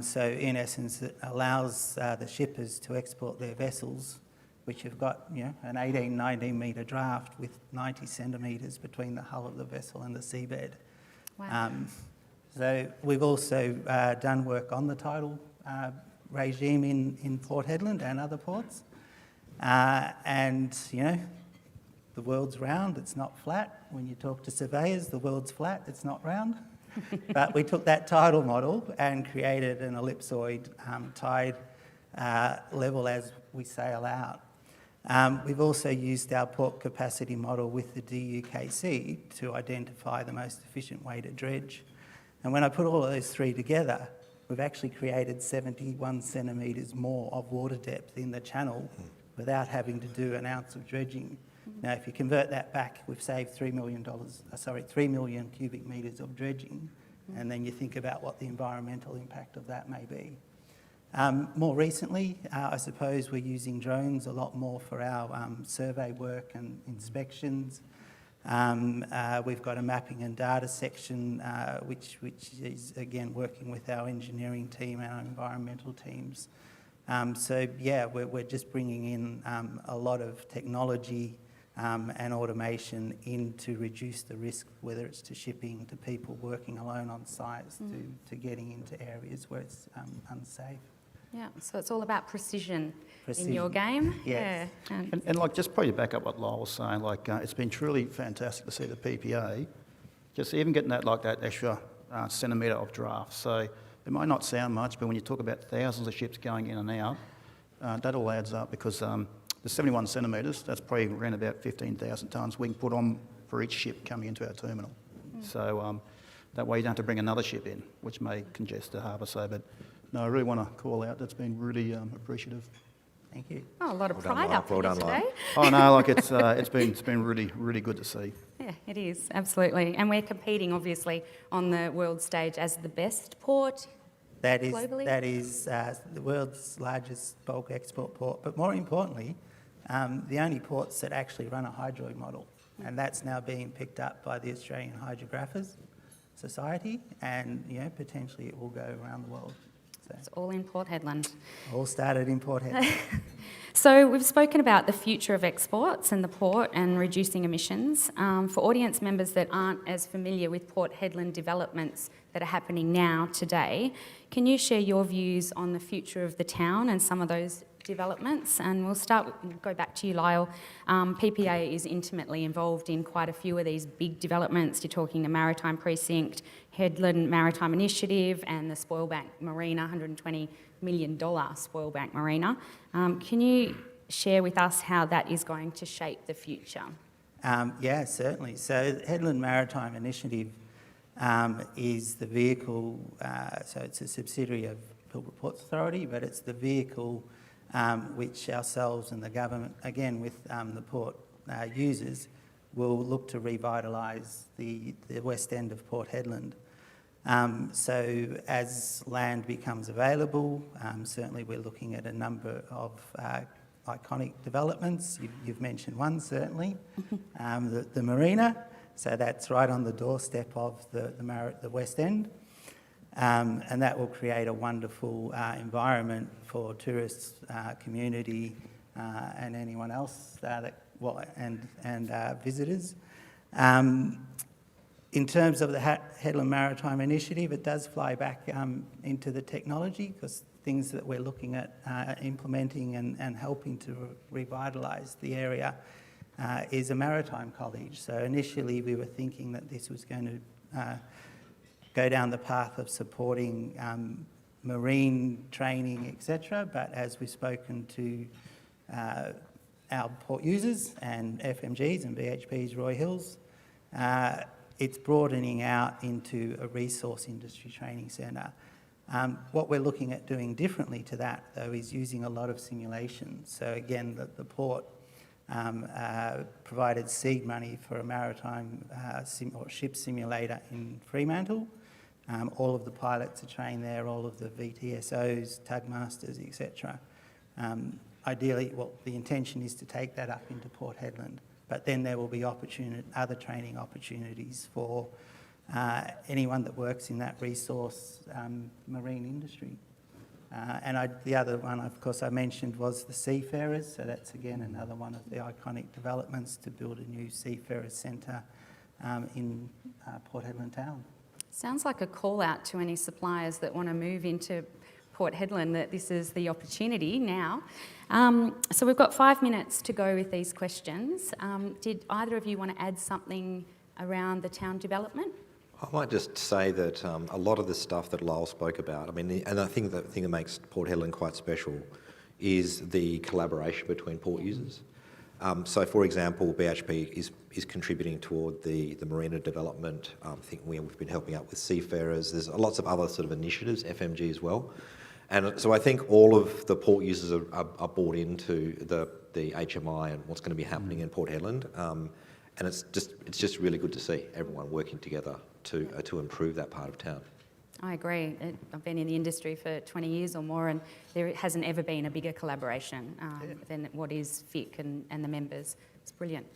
So in essence, it allows the shippers to export their vessels, which have got an 18, 19 metre draft with 90 centimetres between the hull of the vessel and the seabed. Wow. So we've also done work on the tidal regime in Port Hedland and other ports. And the world's round, it's not flat. When you talk to surveyors, the world's flat, it's not round. But we took that tidal model and created an ellipsoid tide level as we sail out. We've also used our port capacity model with the DUKC to identify the most efficient way to dredge. And when I put all of those three together, we've actually created 71 centimetres more of water depth in the channel without having to do an ounce of dredging. Now, if you convert that back, we've saved $3 million cubic metres of dredging, and then you think about what the environmental impact of that may be. More recently, I suppose we're using drones a lot more for our survey work and inspections. We've got a mapping and data section, which is, again, working with our engineering team and our environmental teams. So, yeah, we're just bringing in a lot of technology and automation in to reduce the risk, whether it's to shipping, to people working alone on sites, to getting into areas where it's unsafe. Yeah, so it's all about precision in your game. Yes. Yeah. And like, just probably to back up what Lyle was saying, like, it's been truly fantastic to see the PPA, just even getting that extra centimetre of draft. So it might not sound much, but when you talk about thousands of ships going in and out, that all adds up, because the 71 centimetres, that's probably around about 15,000 tonnes we can put on for each ship coming into our terminal. So that way you don't have to bring another ship in, which may congest the harbour. So, but no, I really want to call out, that's been really appreciative. Thank you. Oh, a lot of Well done, pride Lyle. up Well here done, Lyle. today. Oh no, like it's been really good to see. Yeah, it is, absolutely. And we're competing, obviously, on the world stage as the best port. Globally? That is the world's largest bulk export port, but more importantly, the only ports that actually run a hydroid model, and that's now being picked up by the Australian Hydrographers Society, and potentially it will go around the world. So, It's all in Port Hedland. all started in Port Hedland. So we've spoken about the future of exports and the port and reducing emissions. For audience members that aren't as familiar with Port Hedland developments that are happening now today, can you share your views on the future of the town and some of those developments? And we'll go back to you, Lyle. PPA is intimately involved in quite a few of these big developments. You're talking the Maritime Precinct, Hedland Maritime Initiative, and the Spoilbank Marina, $120 million Spoilbank Marina. Can you share with us how that is going to shape the future? Yeah, certainly. So the Hedland Maritime Initiative is the vehicle, so it's a subsidiary of Pilbara Ports Authority, but it's the vehicle which ourselves and the government, again with the port users, will look to revitalise the west end of Port Hedland. So as land becomes available, certainly we're looking at a number of iconic developments. You've mentioned one, certainly, the marina. So that's right on the doorstep of the west end. And that will create a wonderful environment for tourists, community, and anyone else and visitors. In terms of the Hedland Maritime Initiative, it does fly back into the technology, because things that we're looking at implementing and helping to revitalise the area is a maritime college. So initially we were thinking that this was going to go down the path of supporting marine training, etc. But as we've spoken to our port users and FMGs and BHP's Roy Hills, it's broadening out into a resource industry training centre. What we're looking at doing differently to that, though, is using a lot of simulation. So again, the port provided seed money for a maritime or ship simulator in Fremantle. All of the pilots are trained there, all of the VTSOs, tugmasters, etc. Ideally, the intention is to take that up into Port Hedland, but then there will be other training opportunities for anyone that works in that resource marine industry. And the other one, of course, I mentioned was the Seafarers. So that's, again, another one of the iconic developments to build a new Seafarers Centre in Port Hedland town. Sounds like a call out to any suppliers that want to move into Port Hedland, that this is the opportunity now. So we've got 5 minutes to go with these questions. Did either of you want to add something around the town development? I might just say that a lot of the stuff that Lyle spoke about, and I think the thing that makes Port Hedland quite special is the collaboration between port users. So, for example, BHP is contributing toward the marina development. I think we've been helping out with Seafarers. There's lots of other sort of initiatives, FMG as well. And so I think all of the port users are bought into the HMI and what's going to be happening in Port Hedland. And it's just really good to see everyone working together to improve that part of town. I agree. I've been in the industry for 20 years or more, and there hasn't ever been a bigger collaboration than what is FIC and the members. It's brilliant.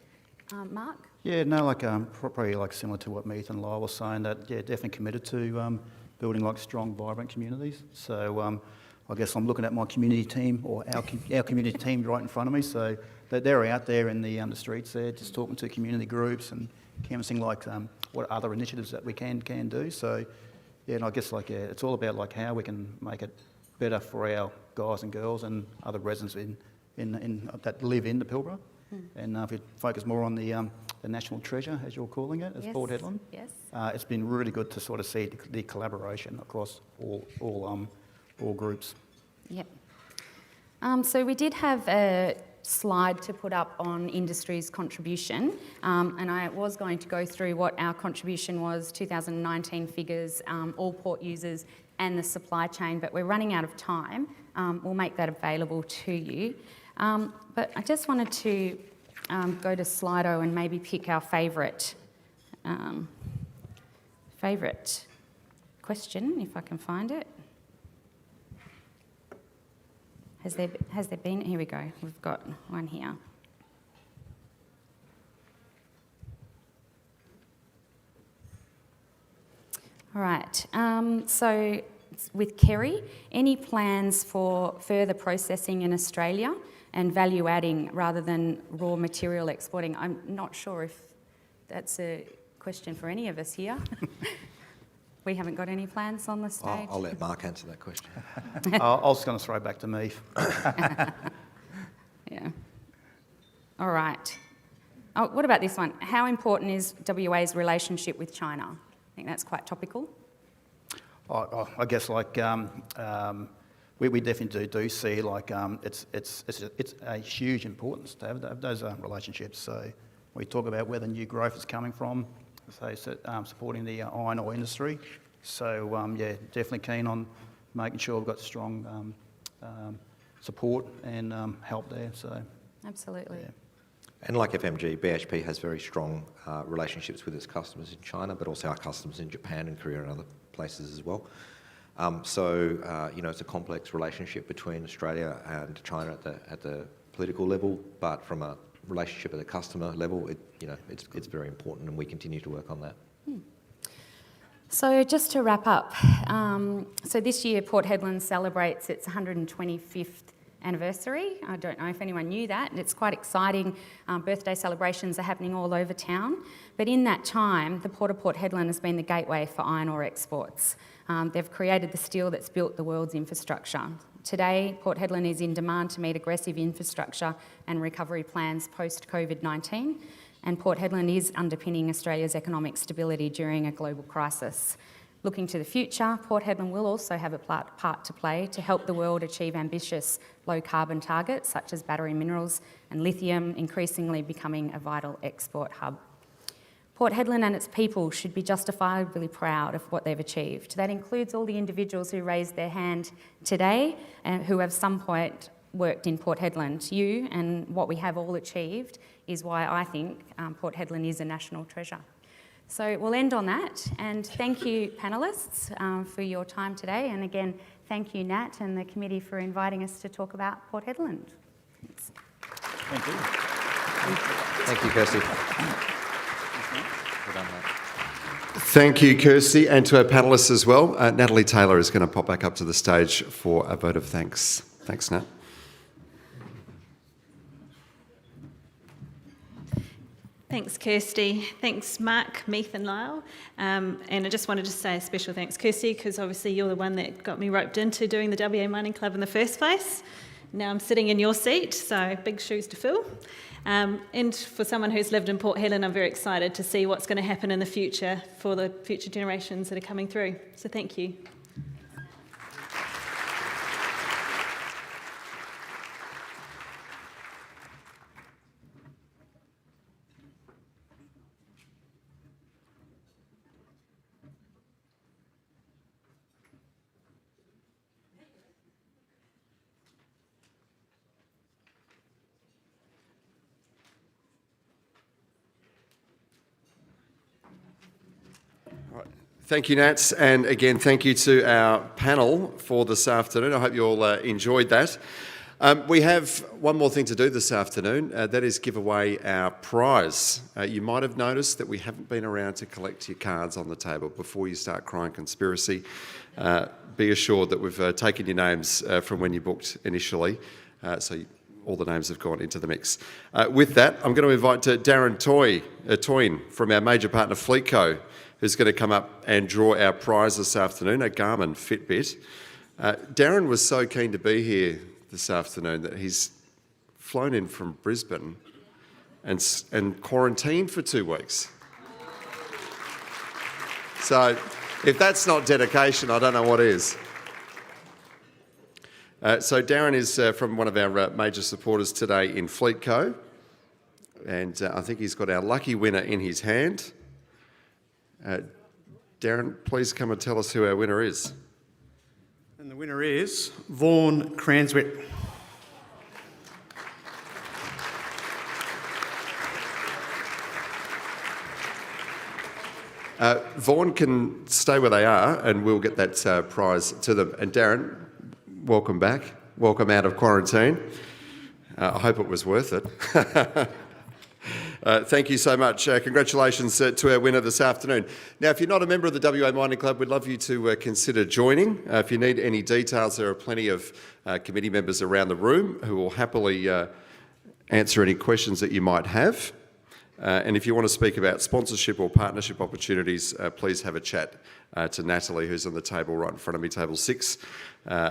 Mark? Yeah, no, probably similar to what Meath and Lyle were saying, that, definitely committed to building strong, vibrant communities. So I guess I'm looking at my community team, or our community team right in front of me. So they're out there in the streets there, just talking to community groups and canvassing what other initiatives that we can do. So yeah, and I guess it's all about how we can make it better for our guys and girls and other residents in that live in the Pilbara. And if you focus more on the national treasure, as you're calling it, as Yes. Port Hedland, Yes. it's been really good to sort of see the collaboration across all groups. Yep. So we did have a slide to put up on industry's contribution, and I was going to go through what our contribution was, 2019 figures, all port users and the supply chain, but we're running out of time. We'll make that available to you. But I just wanted to go to Slido and maybe pick our favourite question, if I can find it. Has there been? Here we go. We've got one here. All right. So with Kerry, any plans for further processing in Australia and value adding rather than raw material exporting? I'm not sure if that's a question for any of us here. We haven't got any plans on the stage. I'll let Mark answer that question. I was going to throw back to me. Yeah. All right. Oh, what about this one? How important is WA's relationship with China? I think that's quite topical. I guess we definitely do see it's a huge importance to have those relationships. So we talk about where the new growth is coming from, supporting the iron ore industry. So definitely keen on making sure we've got strong support and help there. So Absolutely. Yeah. And like FMG, BHP has very strong relationships with its customers in China, but also our customers in Japan and Korea and other places as well. It's a complex relationship between Australia and China at the political level, but from a relationship at the customer level, it's very important, and we continue to work on that. So just to wrap up, so this year Port Hedland celebrates its 125th anniversary. I don't know if anyone knew that. It's quite exciting. Birthday celebrations are happening all over town. But in that time, the Port of Port Hedland has been the gateway for iron ore exports. They've created the steel that's built the world's infrastructure. Today, Port Hedland is in demand to meet aggressive infrastructure and recovery plans post-COVID-19, and Port Hedland is underpinning Australia's economic stability during a global crisis. Looking to the future, Port Hedland will also have a part to play to help the world achieve ambitious low-carbon targets such as battery minerals and lithium, increasingly becoming a vital export hub. Port Hedland and its people should be justifiably proud of what they've achieved. That includes all the individuals who raised their hand today and who have some point worked in Port Hedland. You and what we have all achieved is why I think Port Hedland is a national treasure. So we'll end on that, and thank you panellists for your time today, and again thank you Nat and the committee for inviting us to talk about Port Hedland. Thanks. Thank you. Thank you, Kirsty. Well done, mate. Thank you, Kirsty, and to our panellists as well. Natalie Taylor is going to pop back up to the stage for a vote of thanks. Thanks, Nat. Thanks, Kirsty. Thanks, Mark, Meath and Lyle. And I just wanted to say a special thanks, Kirsty, because obviously you're the one that got me roped into doing the WA Mining Club in the first place. Now I'm sitting in your seat, so big shoes to fill. And for someone who's lived in Port Hedland, I'm very excited to see what's going to happen in the future for the future generations that are coming through. So thank you. Thank you, Nats, and again, thank you to our panel for this afternoon. I hope you all enjoyed that. We have one more thing to do this afternoon, that is give away our prize. You might have noticed that we haven't been around to collect your cards on the table before you start crying conspiracy. Be assured that we've taken your names from when you booked initially, so all the names have gone into the mix. With that, I'm going to invite Darren Toyne from our major partner Fleetco, who's going to come up and draw our prize this afternoon, a Garmin Fitbit. Darren was so keen to be here this afternoon that he's flown in from Brisbane and quarantined for 2 weeks. So if that's not dedication, I don't know what is. So Darren is from one of our major supporters today in Fleetco, and I think he's got our lucky winner in his hand. Darren, please come and tell us who our winner is. And the winner is Vaughan Cranswick. Vaughan can stay where they are and we'll get that prize to them. And Darren, welcome back. Welcome out of quarantine. I hope it was worth it. Thank you so much. Congratulations to our winner this afternoon. Now, if you're not a member of the WA Mining Club, we'd love you to consider joining. If you need any details, there are plenty of committee members around the room who will happily answer any questions that you might have. And if you want to speak about sponsorship or partnership opportunities, please have a chat to Natalie, who's on the table right in front of me, table 6,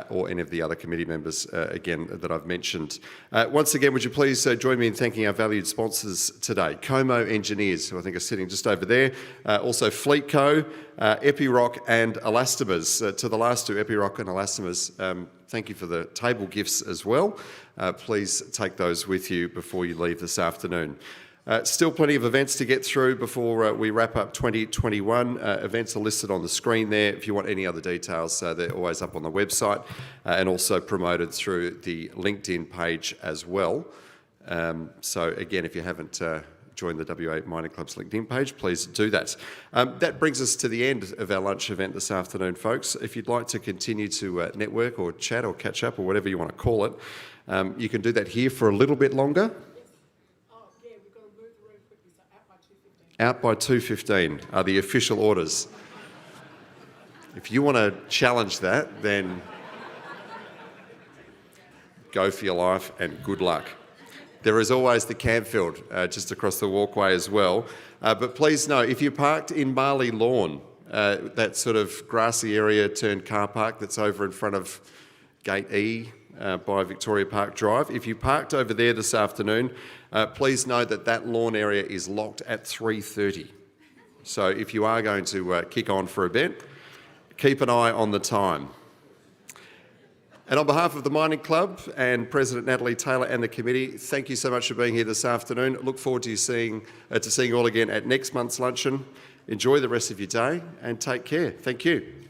or any of the other committee members, again, that I've mentioned. Once again, would you please join me in thanking our valued sponsors today. Como Engineers, who I think are sitting just over there. Also Fleetco, Epiroc and Elastomers. To the last two, Epiroc and Elastomers, thank you for the table gifts as well. Please take those with you before you leave this afternoon. Still plenty of events to get through before we wrap up 2021. Events are listed on the screen there. If you want any other details, they're always up on the website and also promoted through the LinkedIn page as well. So again, if you haven't joined the WA Mining Club's LinkedIn page, please do that. That brings us to the end of our lunch event this afternoon, folks. If you'd like to continue to network or chat or catch up or whatever you want to call it, you can do that here for a little bit longer. Out by 2:15 are the official orders. If you want to challenge that, then go for your life and good luck. There is always the campfield just across the walkway as well. But please know, if you're parked in Marley Lawn, that sort of grassy area turned car park that's over in front of Gate E by Victoria Park Drive, if you parked over there this afternoon, please know that that lawn area is locked at 3:30. So if you are going to kick on for a bit, keep an eye on the time. And on behalf of the Mining Club and President Natalie Taylor and the committee, thank you so much for being here this afternoon. Look forward to seeing you all again at next month's luncheon. Enjoy the rest of your day and take care. Thank you.